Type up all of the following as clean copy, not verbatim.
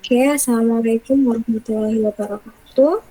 Oke, Assalamualaikum warahmatullahi wabarakatuh.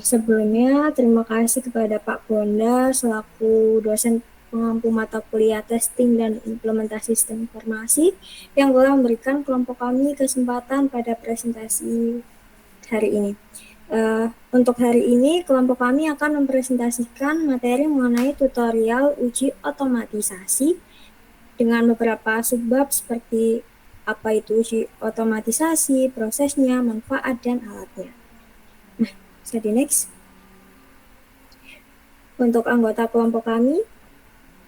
Sebelumnya, terima kasih kepada Pak Bonda selaku dosen pengampu mata kuliah testing dan implementasi sistem informasi yang telah memberikan kelompok kami kesempatan pada presentasi hari ini. Untuk hari ini, kelompok kami akan mempresentasikan materi mengenai tutorial uji otomatisasi dengan beberapa subbab seperti apa itu uji otomatisasi, prosesnya, manfaat, dan alatnya. Nah, jadi next. Untuk anggota kelompok kami,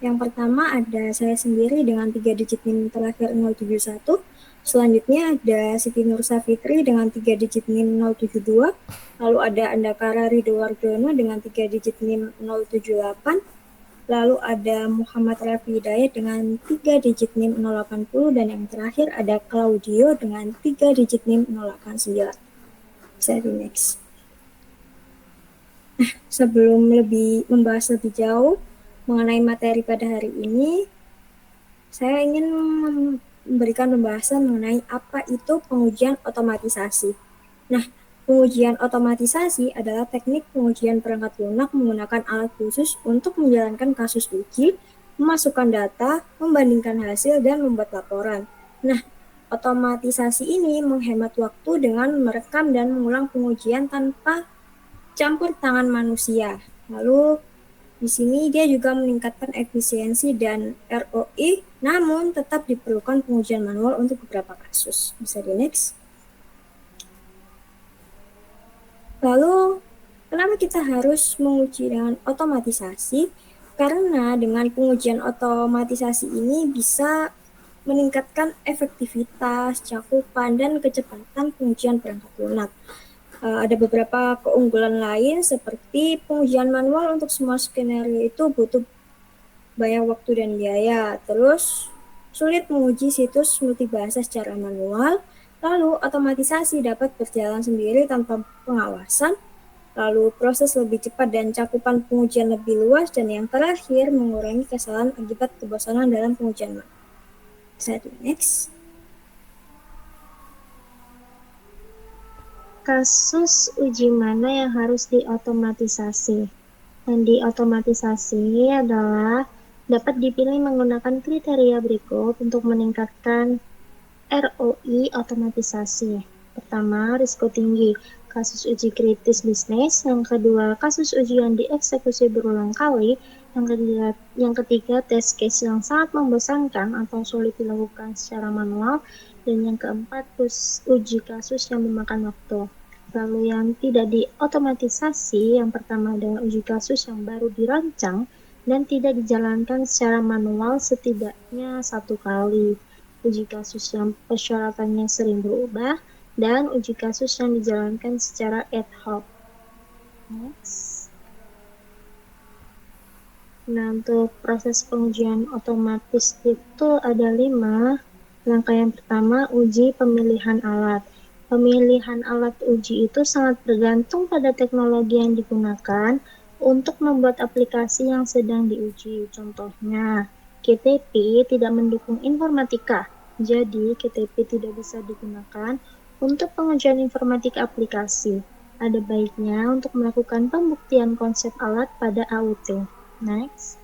yang pertama ada saya sendiri dengan 3 digit NIM terakhir 071. Selanjutnya ada Siti Nur Safitri dengan 3 digit NIM 072. Lalu ada Andakara Ridho Wardono dengan 3 digit NIM 078. Lalu ada Muhammad Rafi Hidayat dengan 3 digit NIM 080. Dan yang terakhir ada Claudio dengan 3 digit NIM 089. Bisa di next. Sebelum membahas lebih jauh mengenai materi pada hari ini, saya ingin memberikan pembahasan mengenai apa itu pengujian otomatisasi. Nah, pengujian otomatisasi adalah teknik pengujian perangkat lunak menggunakan alat khusus untuk menjalankan kasus uji, memasukkan data, membandingkan hasil, dan membuat laporan. Nah, otomatisasi ini menghemat waktu dengan merekam dan mengulang pengujian tanpa campur tangan manusia. Lalu di sini dia juga meningkatkan efisiensi dan ROI, namun tetap diperlukan pengujian manual untuk beberapa kasus. Bisa di next. Lalu, kenapa kita harus menguji dengan otomatisasi? Karena dengan pengujian otomatisasi ini bisa meningkatkan efektivitas, cakupan, dan kecepatan pengujian perangkat lunak. Ada beberapa keunggulan lain seperti pengujian manual untuk semua skenario itu butuh banyak waktu dan biaya. Terus sulit menguji situs multibahasa secara manual. Lalu otomatisasi dapat berjalan sendiri tanpa pengawasan. Lalu proses lebih cepat dan cakupan pengujian lebih luas. Dan yang terakhir mengurangi kesalahan akibat kebosanan dalam pengujian manual. Next. Kasus uji mana yang harus diotomatisasi? Yang diotomatisasi adalah dapat dipilih menggunakan kriteria berikut untuk meningkatkan ROI otomatisasi. Pertama, risiko tinggi, kasus uji kritis bisnis. Yang kedua, kasus uji yang dieksekusi berulang kali. Yang ketiga, test case yang sangat membosankan atau sulit dilakukan secara manual. Dan yang keempat, uji kasus yang memakan waktu. Lalu yang tidak diotomatisasi, yang pertama adalah uji kasus yang baru dirancang dan tidak dijalankan secara manual setidaknya 1 kali. Uji kasus yang persyaratannya sering berubah, dan uji kasus yang dijalankan secara ad hoc. Next. Nah, untuk proses pengujian otomatis itu ada 5. Langkah yang pertama, uji pemilihan alat. Pemilihan alat uji itu sangat bergantung pada teknologi yang digunakan untuk membuat aplikasi yang sedang diuji. Contohnya, KTP tidak mendukung informatika, jadi KTP tidak bisa digunakan untuk pengujian informatika aplikasi. Ada baiknya untuk melakukan pembuktian konsep alat pada AUT. Next.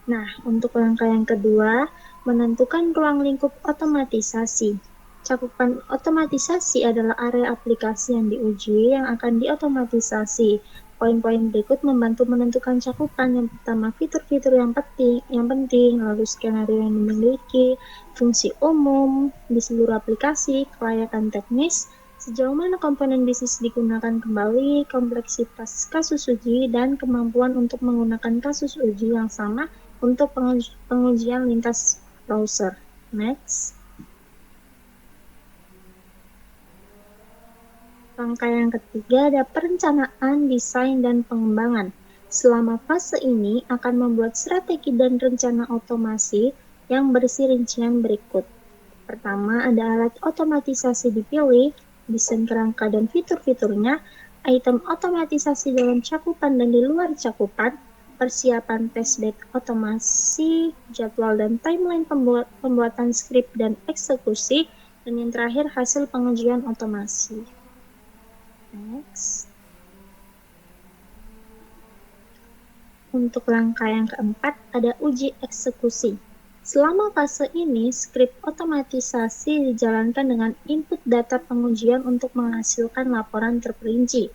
Nah, untuk langkah yang kedua, menentukan ruang lingkup otomatisasi. Cakupan otomatisasi adalah area aplikasi yang diuji yang akan diotomatisasi. Poin-poin berikut membantu menentukan cakupan. Yang pertama, fitur-fitur yang penting, lalu skenario yang dimiliki, fungsi umum di seluruh aplikasi, kelayakan teknis, sejauh mana komponen bisnis digunakan kembali, kompleksitas kasus uji, dan kemampuan untuk menggunakan kasus uji yang sama untuk pengujian lintas browser. Next. Langkah yang ketiga ada perencanaan, desain, dan pengembangan. Selama fase ini akan membuat strategi dan rencana otomasi yang berisi rincian berikut. Pertama, ada alat otomatisasi dipilih, desain kerangka dan fitur-fiturnya, item otomatisasi dalam cakupan dan di luar cakupan, persiapan testbed otomasi, jadwal dan timeline pembuatan skrip dan eksekusi, dan yang terakhir hasil pengujian otomasi. Next. Untuk langkah yang keempat, ada uji eksekusi. Selama fase ini, skrip otomatisasi dijalankan dengan input data pengujian untuk menghasilkan laporan terperinci.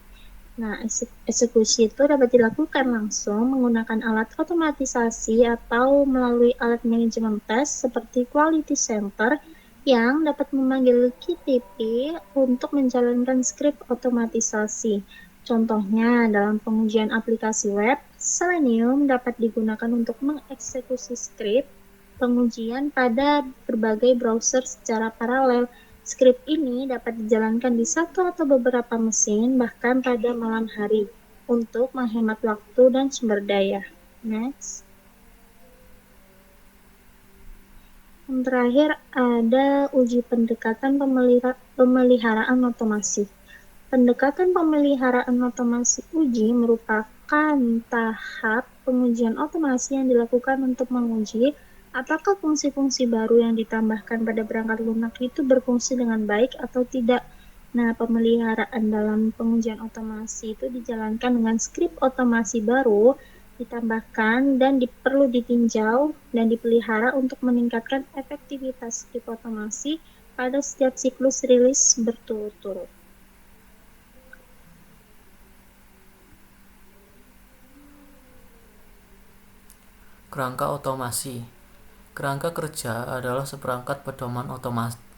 Nah, eksekusi itu dapat dilakukan langsung menggunakan alat otomatisasi atau melalui alat manajemen tes seperti Quality Center yang dapat memanggil KTP untuk menjalankan skrip otomatisasi. Contohnya, dalam pengujian aplikasi web, Selenium dapat digunakan untuk mengeksekusi skrip pengujian pada berbagai browser secara paralel. Skrip ini dapat dijalankan di satu atau beberapa mesin, bahkan pada malam hari, untuk menghemat waktu dan sumber daya. Next. Yang terakhir ada uji pendekatan pemeliharaan otomasi. Pendekatan pemeliharaan otomasi uji merupakan tahap pengujian otomasi yang dilakukan untuk menguji apakah fungsi-fungsi baru yang ditambahkan pada perangkat lunak itu berfungsi dengan baik atau tidak. Nah, pemeliharaan dalam pengujian otomasi itu dijalankan dengan skrip otomasi baru ditambahkan dan perlu ditinjau dan dipelihara untuk meningkatkan efektivitas skrip otomasi pada setiap siklus rilis berturut-turut. Kerangka otomasi. Kerangka kerja adalah seperangkat pedoman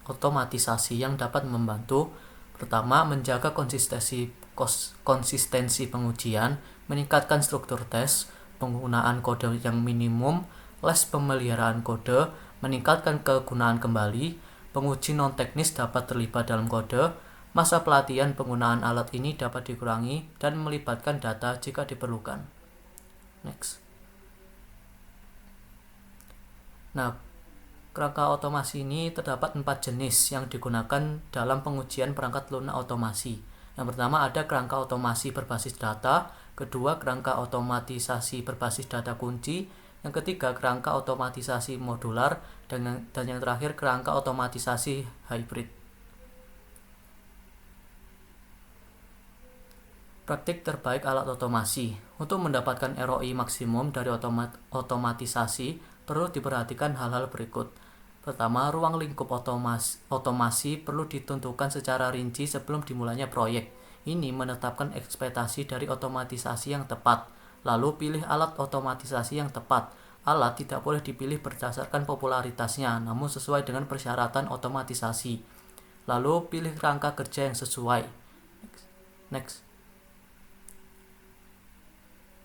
otomatisasi yang dapat membantu pertama, menjaga konsistensi pengujian, meningkatkan struktur tes, penggunaan kode yang minimum, les pemeliharaan kode, meningkatkan kegunaan kembali, penguji non-teknis dapat terlibat dalam kode, masa pelatihan penggunaan alat ini dapat dikurangi, dan melibatkan data jika diperlukan. Next. Nah, kerangka otomasi ini terdapat 4 jenis yang digunakan dalam pengujian perangkat lunak otomasi. Yang pertama ada kerangka otomasi berbasis data, kedua kerangka otomatisasi berbasis data kunci, yang ketiga kerangka otomatisasi modular, dan yang terakhir kerangka otomatisasi hybrid. Praktik terbaik alat otomasi. Untuk mendapatkan ROI maksimum dari otomatisasi, perlu diperhatikan hal-hal berikut. Pertama, ruang lingkup otomasi perlu ditentukan secara rinci sebelum dimulainya proyek. Ini menetapkan ekspektasi dari otomatisasi yang tepat. Lalu pilih alat otomatisasi yang tepat. Alat tidak boleh dipilih berdasarkan popularitasnya, namun sesuai dengan persyaratan otomatisasi. Lalu pilih rangka kerja yang sesuai. Next.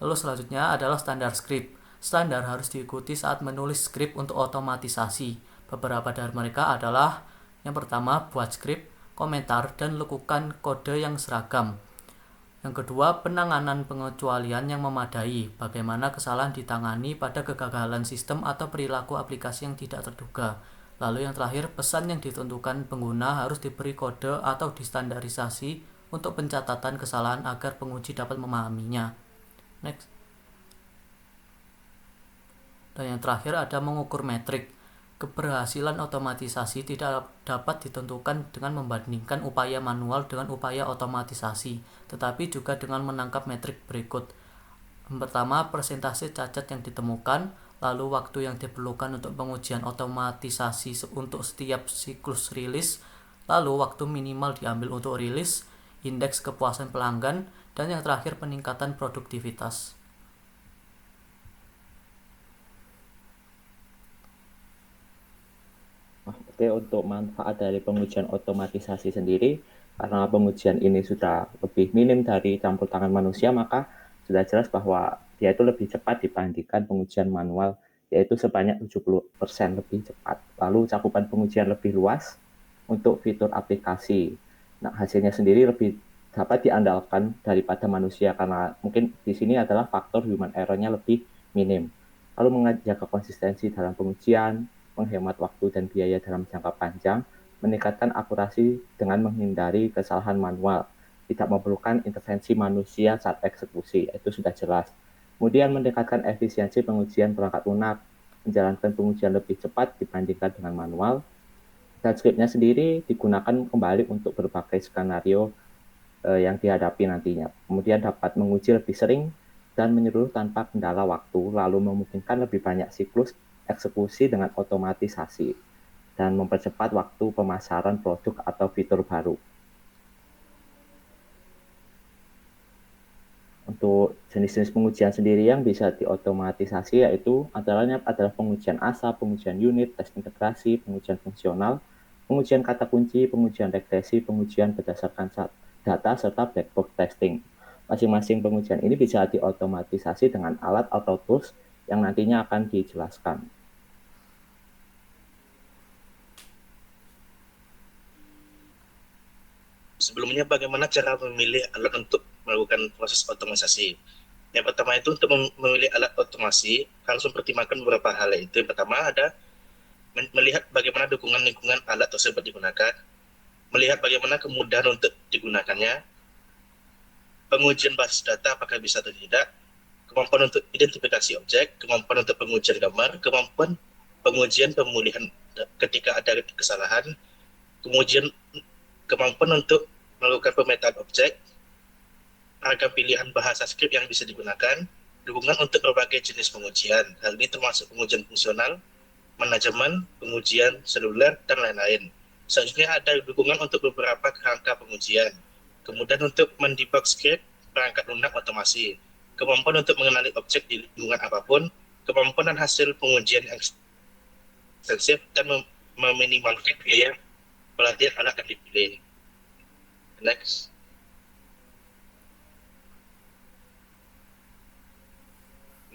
Lalu selanjutnya adalah standar script. Standar harus diikuti saat menulis skrip untuk otomatisasi. Beberapa dari mereka adalah yang pertama, buat skrip, komentar, dan lekukan kode yang seragam. Yang kedua, penanganan pengecualian yang memadai. Bagaimana kesalahan ditangani pada kegagalan sistem atau perilaku aplikasi yang tidak terduga. Lalu yang terakhir, pesan yang ditentukan pengguna harus diberi kode atau distandarisasi untuk pencatatan kesalahan agar penguji dapat memahaminya. Next. Dan yang terakhir ada mengukur metrik. Keberhasilan otomatisasi tidak dapat ditentukan dengan membandingkan upaya manual dengan upaya otomatisasi, tetapi juga dengan menangkap metrik berikut. Pertama, persentase cacat yang ditemukan, lalu waktu yang diperlukan untuk pengujian otomatisasi untuk setiap siklus rilis, lalu waktu minimal diambil untuk rilis, indeks kepuasan pelanggan, dan yang terakhir peningkatan produktivitas. Oke, untuk manfaat dari pengujian otomatisasi sendiri, karena pengujian ini sudah lebih minim dari campur tangan manusia, maka sudah jelas bahwa dia itu lebih cepat dibandingkan pengujian manual, yaitu sebanyak 70% lebih cepat. Lalu cakupan pengujian lebih luas untuk fitur aplikasi. Nah, hasilnya sendiri lebih dapat diandalkan daripada manusia, karena mungkin di sini adalah faktor human error-nya lebih minim. Lalu menjaga konsistensi dalam pengujian, menghemat waktu dan biaya dalam jangka panjang, meningkatkan akurasi dengan menghindari kesalahan manual, tidak memerlukan intervensi manusia saat eksekusi, itu sudah jelas. Kemudian meningkatkan efisiensi pengujian perangkat lunak, menjalankan pengujian lebih cepat dibandingkan dengan manual, dan scriptnya sendiri digunakan kembali untuk berbagai skenario yang dihadapi nantinya. Kemudian dapat menguji lebih sering dan menyeluruh tanpa kendala waktu, lalu memungkinkan lebih banyak siklus eksekusi dengan otomatisasi dan mempercepat waktu pemasaran produk atau fitur baru. Untuk jenis-jenis pengujian sendiri yang bisa diotomatisasi yaitu antaranya adalah pengujian ASA, pengujian unit, tes integrasi, pengujian fungsional, pengujian kata kunci, pengujian regresi, pengujian berdasarkan data, serta black box testing. Masing-masing pengujian ini bisa diotomatisasi dengan alat atau tools yang nantinya akan dijelaskan. Sebelumnya, bagaimana cara memilih alat untuk melakukan proses otomatisasi? Yang pertama itu untuk memilih alat otomasi harus mempertimbangkan beberapa hal. Itu yang pertama ada melihat bagaimana dukungan lingkungan alat tersebut digunakan, melihat bagaimana kemudahan untuk digunakannya, pengujian basis data apakah bisa atau tidak, kemampuan untuk identifikasi objek, kemampuan untuk pengujian gambar, kemampuan pengujian pemulihan ketika ada kesalahan, kemudian kemampuan untuk melakukan pemetaan objek, ragam pilihan bahasa skrip yang bisa digunakan, dukungan untuk berbagai jenis pengujian. Hal ini termasuk pengujian fungsional, manajemen, pengujian seluler, dan lain-lain. Selanjutnya ada dukungan untuk beberapa kerangka pengujian. Kemudian untuk mendebug skrip, perangkat lunak otomasi. Kemampuan untuk mengenali objek di lingkungan apapun, kemampuan dan hasil pengujian yang ekstensif, dan meminimalkan biaya pelatihan alat yang dipilih. Next.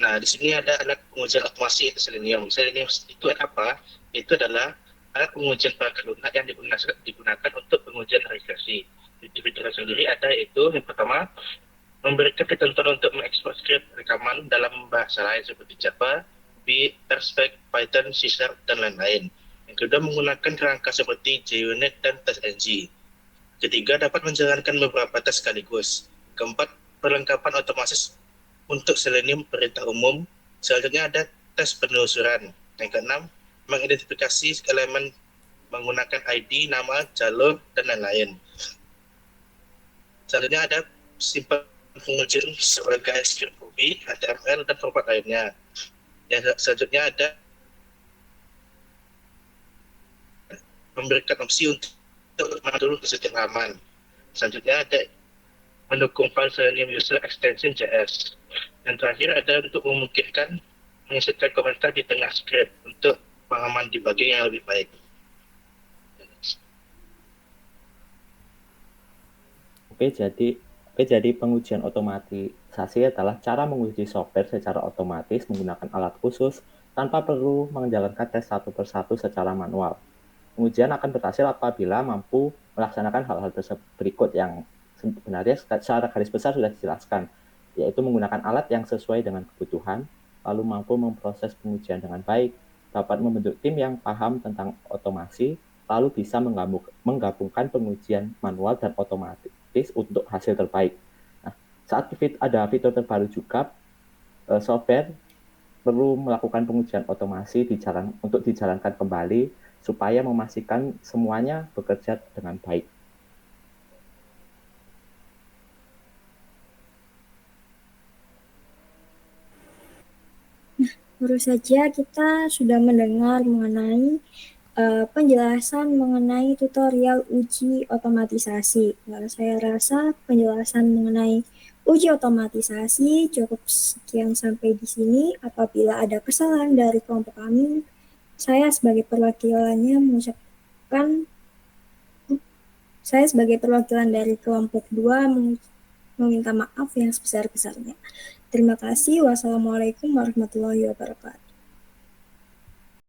Nah, di sini ada alat pengujian otomasi Selenium. Selenium itu apa? Itu adalah alat pengujian perangkat lunak yang digunakan untuk pengujian regresi. Di fitur sendiri ada itu yang pertama memberikan ketentuan untuk mengekspor skrip rekaman dalam bahasa lain seperti Java, B, Perspec, Python, C#, dan lain-lain. Yang kedua menggunakan kerangka seperti JUnit dan TestNG. Ketiga, dapat menjalankan beberapa tes sekaligus. Keempat, perlengkapan otomatis untuk Selenium perintah umum. Selanjutnya ada tes penelusuran. Yang keenam, mengidentifikasi elemen menggunakan ID, nama, jalur, dan lain-lain. Selanjutnya ada simpan pengujian sebagai script copy, HTML, dan format lainnya. Yang selanjutnya ada memberikan opsi untuk mengatur kesetiaan halaman. Selanjutnya ada mendukung file Selenium User Extension JS. Yang terakhir ada untuk memungkinkan menginsertkan komentar di tengah script untuk pengalaman debugging yang lebih baik. Oke, jadi pengujian otomatisasi adalah cara menguji software secara otomatis menggunakan alat khusus tanpa perlu menjalankan tes satu persatu secara manual. Pengujian akan berhasil apabila mampu melaksanakan hal-hal tersebut berikut yang sebenarnya secara garis besar sudah dijelaskan, yaitu menggunakan alat yang sesuai dengan kebutuhan, lalu mampu memproses pengujian dengan baik, dapat membentuk tim yang paham tentang otomasi, lalu bisa menggabungkan pengujian manual dan otomatis untuk hasil terbaik. Nah, saat ada fitur terbaru juga, software perlu melakukan pengujian otomasi untuk dijalankan kembali supaya memastikan semuanya bekerja dengan baik. Baru saja kita sudah mendengar mengenai penjelasan mengenai tutorial uji otomatisasi. Nah, saya rasa penjelasan mengenai uji otomatisasi cukup sekian sampai di sini. Apabila ada kesalahan dari kelompok kami, saya sebagai perwakilan dari kelompok 2 meminta maaf yang sebesar-besarnya. Terima kasih. Wassalamualaikum warahmatullahi wabarakatuh.